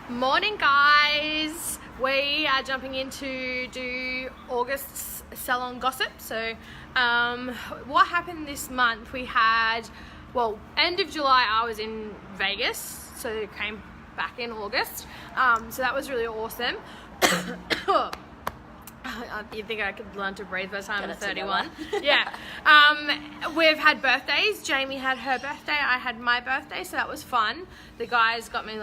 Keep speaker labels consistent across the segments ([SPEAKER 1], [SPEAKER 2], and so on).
[SPEAKER 1] Morning, guys. We are jumping in to do August's Salon gossip. So, what happened this month? We had, end of July, I was in Vegas, so came back in August. So that was really awesome. You'd think I could learn to breathe by the time I'm 31. Yeah. We've had birthdays. Jamie had her birthday. I had my birthday, so that was fun. The guys got me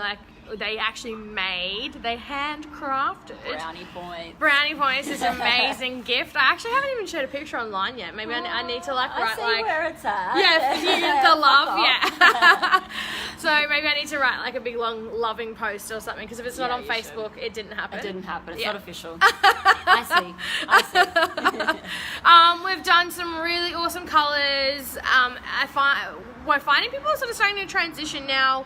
[SPEAKER 1] they handcrafted brownie points. This amazing gift. I actually haven't even shared a picture online yet. Maybe I need to write
[SPEAKER 2] where it's at.
[SPEAKER 1] Yeah, the love. Yeah. So maybe I need to write a big long loving post or something, because if it's not on Facebook, it didn't happen.
[SPEAKER 2] It didn't happen. It's not official. I see.
[SPEAKER 1] We've done some really awesome colours. We're finding people are sort of starting to transition now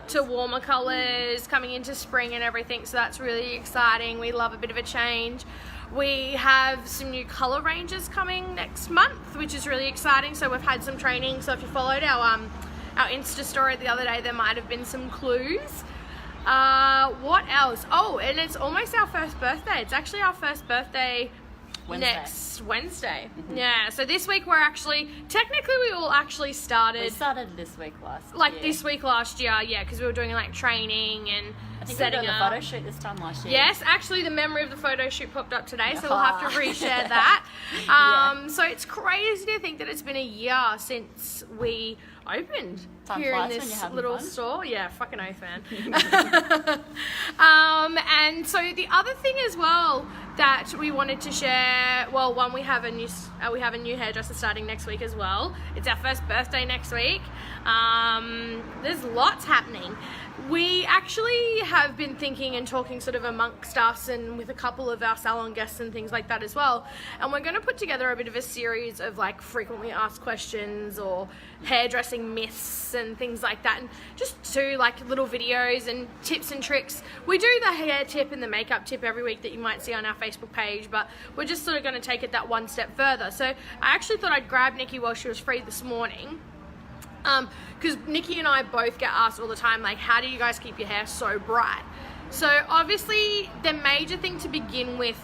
[SPEAKER 1] to warmer colours coming into spring and everything, so that's really exciting. We love a bit of a change. We have some new colour ranges coming next month, which is really exciting. So we've had some training, so if you followed our Insta story the other day, there might have been some clues. What else? Oh, and it's almost our first birthday. It's actually our first birthday next Wednesday. Mm-hmm. Yeah, so this week we all actually started.
[SPEAKER 2] We started this week last year.
[SPEAKER 1] This week last year, yeah, because we were doing training and
[SPEAKER 2] I think
[SPEAKER 1] setting
[SPEAKER 2] we were doing the photo shoot this time last year.
[SPEAKER 1] Yes, actually the memory of the photo shoot popped up today, so we'll have to reshare that. So it's crazy to think that it's been a year since we opened here in this little store. Yeah, fucking oath, man. And so the other thing as well that we wanted to share, one, we have a new hairdresser starting next week as well. It's our first birthday next week. There's lots happening. We actually have been thinking and talking sort of amongst us and with a couple of our salon guests and things like that as well. And we're going to put together a bit of a series of frequently asked questions or hairdressing myths and things like that, and just do little videos and tips and tricks. We do the hair tip and the makeup tip every week that you might see on our Facebook page, but we're just sort of going to take it that one step further. So I actually thought I'd grab Nikki while she was free this morning. Because Nikki and I both get asked all the time, how do you guys keep your hair so bright? So obviously the major thing to begin with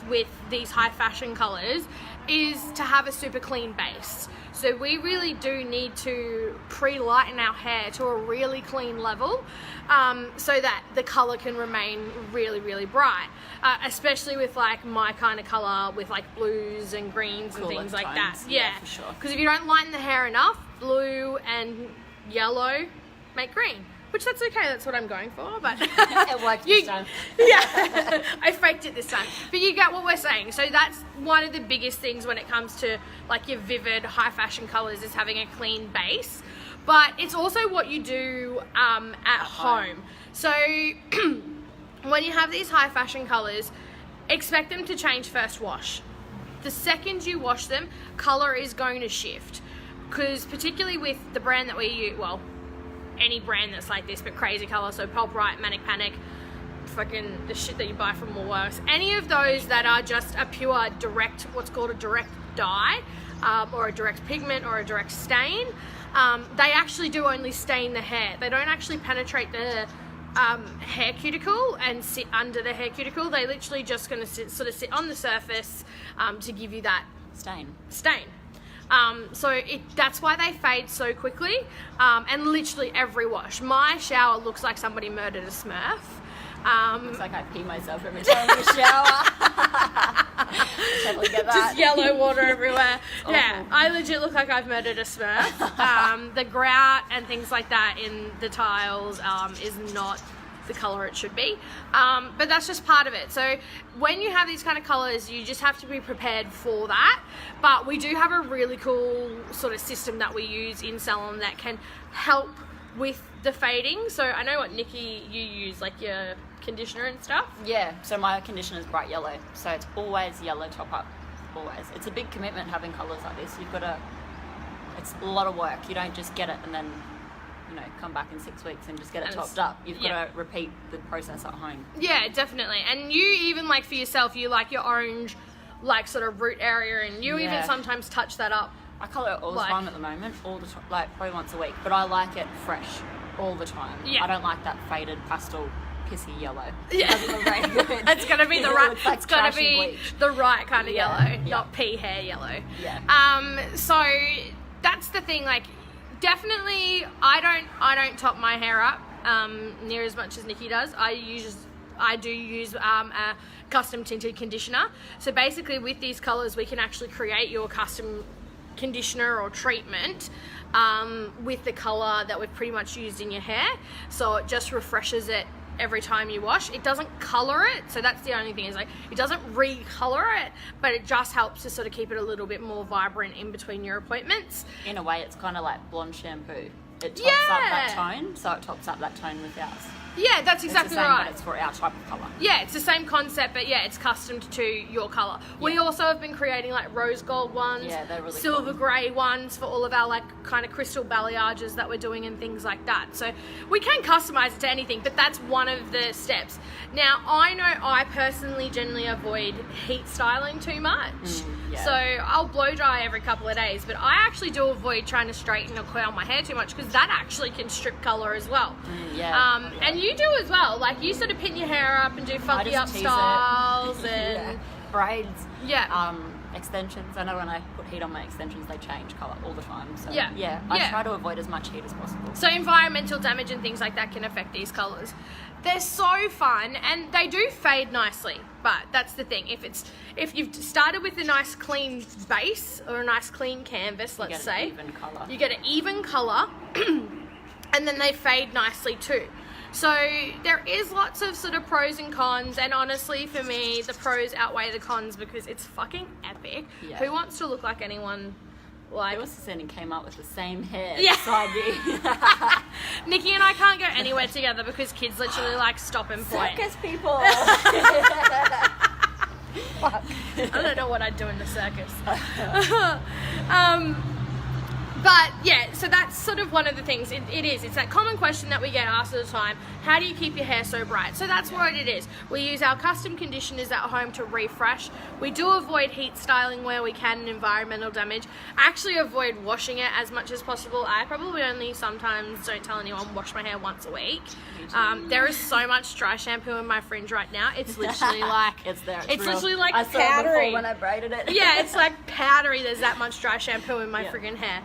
[SPEAKER 1] these high fashion colors is to have a super clean base. So we really do need to pre-lighten our hair to a really clean level, so that the color can remain really, really bright, especially with my kind of color with blues and greens and things like that. Yeah,
[SPEAKER 2] for sure.
[SPEAKER 1] Because if you don't lighten the hair enough, blue and yellow make green, which that's okay, that's what I'm going for, but
[SPEAKER 2] it worked this time.
[SPEAKER 1] Yeah, I faked it this time, but you get what we're saying. So that's one of the biggest things when it comes to your vivid high fashion colors, is having a clean base, but it's also what you do at home. So when you have these high fashion colors, expect them to change first wash. The second you wash them, color is going to shift. Because particularly with the brand that we use, any brand that's like this, but crazy color, so Pulp Right, Manic Panic, fucking the shit that you buy from Woolworths, any of those that are just a pure direct, what's called a direct dye, or a direct pigment or a direct stain, they actually do only stain the hair. They don't actually penetrate the hair cuticle and sit under the hair cuticle. They literally just going to sit on the surface to give you that stain. So that's why they fade so quickly, and literally every wash. My shower looks like somebody murdered a Smurf.
[SPEAKER 2] Looks like I pee myself every time I shower. Totally get that.
[SPEAKER 1] Just yellow water everywhere. Yeah, I legit look like I've murdered a Smurf. The grout and things like that in the tiles is not the color it should be, but that's just part of it. So when you have these kind of colors, you just have to be prepared for that. But we do have a really cool sort of system that we use in Salon that can help with the fading. So I know what, Nikki, you use your conditioner and stuff.
[SPEAKER 2] Yeah, so my conditioner is bright yellow, so it's always yellow top up, always. It's a big commitment having colors like this. It's a lot of work. You don't just get it and then come back in 6 weeks and just get it topped up. You've got to repeat the process at home. Yeah,
[SPEAKER 1] definitely. And you even for yourself, you like your orange sort of root area, and you even sometimes touch that up.
[SPEAKER 2] I colour it all the time at the moment, all the time, probably once a week, but I like it fresh all the time. I don't like that faded pastel pissy yellow.
[SPEAKER 1] Yeah.
[SPEAKER 2] It doesn't look very good.
[SPEAKER 1] It's gonna be the
[SPEAKER 2] It
[SPEAKER 1] right.
[SPEAKER 2] looks like
[SPEAKER 1] It's gonna
[SPEAKER 2] trashy
[SPEAKER 1] be
[SPEAKER 2] bleach.
[SPEAKER 1] the right kind of
[SPEAKER 2] Yeah,
[SPEAKER 1] yellow,
[SPEAKER 2] yeah.
[SPEAKER 1] not pea hair yellow.
[SPEAKER 2] Yeah.
[SPEAKER 1] So that's the thing. Like, definitely, I don't top my hair up near as much as Nikki does. I do use a custom tinted conditioner. So basically, with these colors, we can actually create your custom conditioner or treatment with the color that we've pretty much used in your hair. So it just refreshes it every time you wash. It doesn't color it, so that's the only thing, is like it doesn't recolor it, but it just helps to sort of keep it a little bit more vibrant in between your appointments.
[SPEAKER 2] In a way, it's kind of like blonde shampoo. It tops
[SPEAKER 1] Yeah.
[SPEAKER 2] up that tone, so it tops up that tone with ours.
[SPEAKER 1] Yeah, that's
[SPEAKER 2] It's
[SPEAKER 1] exactly
[SPEAKER 2] the same,
[SPEAKER 1] right.
[SPEAKER 2] but it's for our type of colour.
[SPEAKER 1] Yeah, it's the same concept, but yeah, it's custom to your colour. We
[SPEAKER 2] Yeah.
[SPEAKER 1] also have been creating like rose gold ones,
[SPEAKER 2] Yeah, they're really
[SPEAKER 1] silver
[SPEAKER 2] cool.
[SPEAKER 1] grey ones for all of our like kind of crystal balayages that we're doing and things like that. So we can customize it to anything, but that's one of the steps. Now, I know I personally generally avoid heat styling too much.
[SPEAKER 2] Yeah.
[SPEAKER 1] So I'll blow dry every couple of days, but I actually do avoid trying to straighten or curl my hair too much because that actually can strip colour as well.
[SPEAKER 2] Yeah.
[SPEAKER 1] And you do as well. Like, you sort of pin your hair up and do funky up
[SPEAKER 2] just tease
[SPEAKER 1] styles
[SPEAKER 2] it.
[SPEAKER 1] and
[SPEAKER 2] Braids.
[SPEAKER 1] Yeah.
[SPEAKER 2] Extensions. I know when I put heat on my extensions, they change colour all the time. So
[SPEAKER 1] Yeah.
[SPEAKER 2] I
[SPEAKER 1] Yeah.
[SPEAKER 2] try to avoid as much heat as possible.
[SPEAKER 1] so environmental damage and things like that can affect these colours. They're so fun and they do fade nicely, but that's the thing. If you've started with a nice clean base or a nice clean canvas, let's
[SPEAKER 2] You get
[SPEAKER 1] say,
[SPEAKER 2] an even colour.
[SPEAKER 1] you get an even colour and then they fade nicely too. So there is lots of sort of pros and cons, and honestly for me the pros outweigh the cons because it's fucking epic.
[SPEAKER 2] Yeah.
[SPEAKER 1] Who wants to look like anyone like
[SPEAKER 2] It was the and came up with the same hair
[SPEAKER 1] Yeah.
[SPEAKER 2] beside me.
[SPEAKER 1] Nikki and I can't go anywhere together because kids literally like stop and point.
[SPEAKER 2] Circus people.
[SPEAKER 1] Fuck. I don't know what I'd do in the circus. But yeah, so that's sort of one of the things. It's that common question that we get asked all the time. How do you keep your hair so bright? So that's what it is. We use our custom conditioners at home to refresh. We do avoid heat styling where we can and environmental damage. I actually avoid washing it as much as possible. I probably only sometimes, don't tell anyone, wash my hair once a week. There is so much dry shampoo in my fringe right now. It's literally like
[SPEAKER 2] It's there.
[SPEAKER 1] It's
[SPEAKER 2] real.
[SPEAKER 1] literally like
[SPEAKER 2] I saw it
[SPEAKER 1] powdery.
[SPEAKER 2] before when I braided it.
[SPEAKER 1] Yeah, it's like powdery. There's that much dry shampoo in my
[SPEAKER 2] Yeah.
[SPEAKER 1] friggin' hair.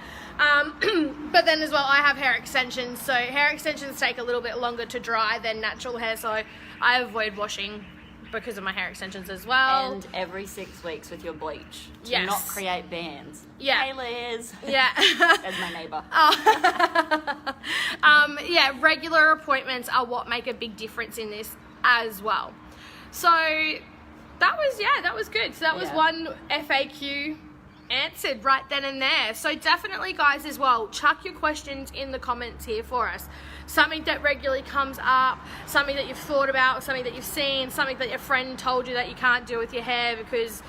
[SPEAKER 1] But then as well, I have hair extensions. So hair extensions take a little bit longer to dry than natural hair. So I avoid washing because of my hair extensions as well.
[SPEAKER 2] And every 6 weeks with your bleach. Do
[SPEAKER 1] Yes.
[SPEAKER 2] not create bands.
[SPEAKER 1] Yeah.
[SPEAKER 2] Hey Liz.
[SPEAKER 1] Yeah.
[SPEAKER 2] As my neighbour.
[SPEAKER 1] Yeah, regular appointments are what make a big difference in this as well. So that was good. So that was
[SPEAKER 2] Yeah.
[SPEAKER 1] one FAQ answered right then and there. So definitely, guys, as well, chuck your questions in the comments here for us. Something that regularly comes up, something that you've thought about, something that you've seen, something that your friend told you that you can't do with your hair because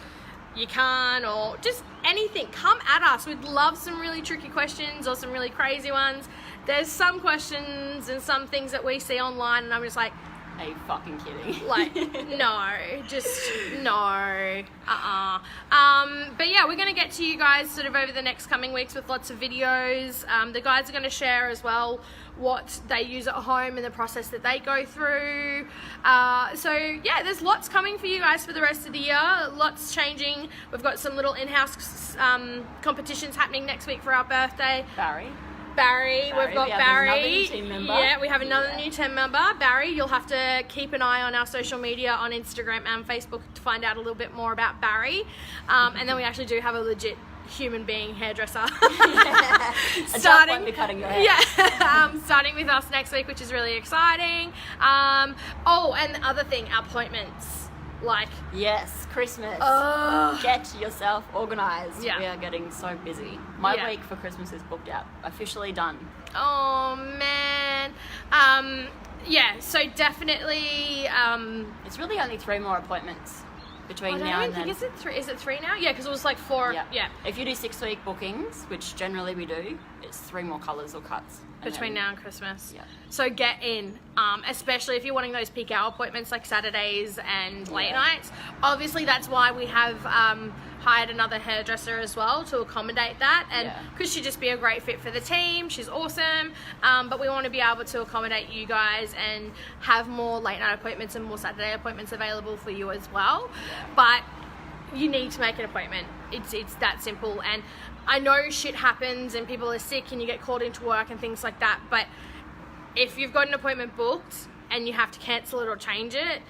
[SPEAKER 1] you can't, or just anything. Come at us. We'd love some really tricky questions or some really crazy ones. There's some questions and some things that we see online and I'm just like,
[SPEAKER 2] Are you fucking kidding?
[SPEAKER 1] like, no, just no, but yeah, we're going to get to you guys sort of over the next coming weeks with lots of videos. The guys are going to share as well what they use at home and the process that they go through. So yeah, there's lots coming for you guys for the rest of the year. Lots changing. We've got some little in-house competitions happening next week for our birthday. Barry, we've got
[SPEAKER 2] we have
[SPEAKER 1] Barry.
[SPEAKER 2] another new team member.
[SPEAKER 1] Yeah, we have another
[SPEAKER 2] Yeah.
[SPEAKER 1] new team member. Barry, you'll have to keep an eye on our social media on Instagram and Facebook to find out a little bit more about Barry. And then we actually do have a legit human being hairdresser.
[SPEAKER 2] A duck won't be cutting your hair.
[SPEAKER 1] Yeah, starting with us next week, which is really exciting. Oh, and the other thing, our appointments. Like,
[SPEAKER 2] Yes, Christmas.
[SPEAKER 1] ugh.
[SPEAKER 2] Get yourself organised.
[SPEAKER 1] Yeah.
[SPEAKER 2] We are getting so busy. My
[SPEAKER 1] Yeah.
[SPEAKER 2] week for Christmas is booked out. Officially done.
[SPEAKER 1] Oh man. Yeah, so definitely
[SPEAKER 2] It's really only 3 more appointments between
[SPEAKER 1] I don't
[SPEAKER 2] now
[SPEAKER 1] even
[SPEAKER 2] and
[SPEAKER 1] think
[SPEAKER 2] then.
[SPEAKER 1] is it three now? Yeah, because it was like 4. Yeah.
[SPEAKER 2] If you do 6-week bookings, which generally we do, it's 3 more colours or cuts.
[SPEAKER 1] Between now and Christmas.
[SPEAKER 2] Yeah.
[SPEAKER 1] So get in, especially if you're wanting those peak hour appointments like Saturdays and late nights. Obviously, that's why we have hired another hairdresser as well to accommodate that. And because she'd just be a great fit for the team. She's awesome. But we want to be able to accommodate you guys and have more late night appointments and more Saturday appointments available for you as well. But you need to make an appointment. It's that simple. And I know shit happens and people are sick and you get called into work and things like that, but if you've got an appointment booked and you have to cancel it or change it,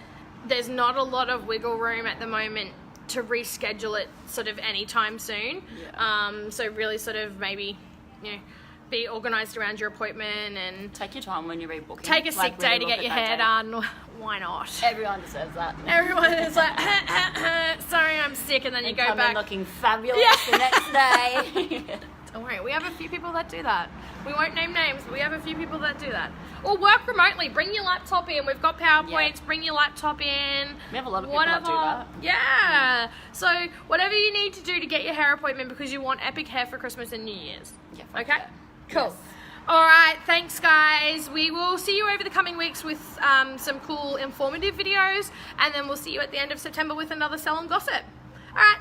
[SPEAKER 1] there's not a lot of wiggle room at the moment to reschedule it sort of anytime soon. So really sort of maybe, you know, be organised around your appointment and
[SPEAKER 2] take your time when you're rebooking.
[SPEAKER 1] Take a sick day to get your hair done. Why not?
[SPEAKER 2] Everyone deserves that.
[SPEAKER 1] Everyone is like, sorry, I'm sick, and then you go back
[SPEAKER 2] looking fabulous the next day.
[SPEAKER 1] Don't worry, we have a few people that do that. We won't name names, but we have a few people that do that. Or work remotely. Bring your laptop in. We've got PowerPoints. Bring your laptop in.
[SPEAKER 2] We have a lot of people that do that.
[SPEAKER 1] Yeah. So whatever you need to do to get your hair appointment because you want epic hair for Christmas and New Year's.
[SPEAKER 2] Yeah.
[SPEAKER 1] Okay? Cool. Yes. All right, thanks guys. We will see you over the coming weeks with some cool informative videos, and then we'll see you at the end of September with another Salon gossip. All right,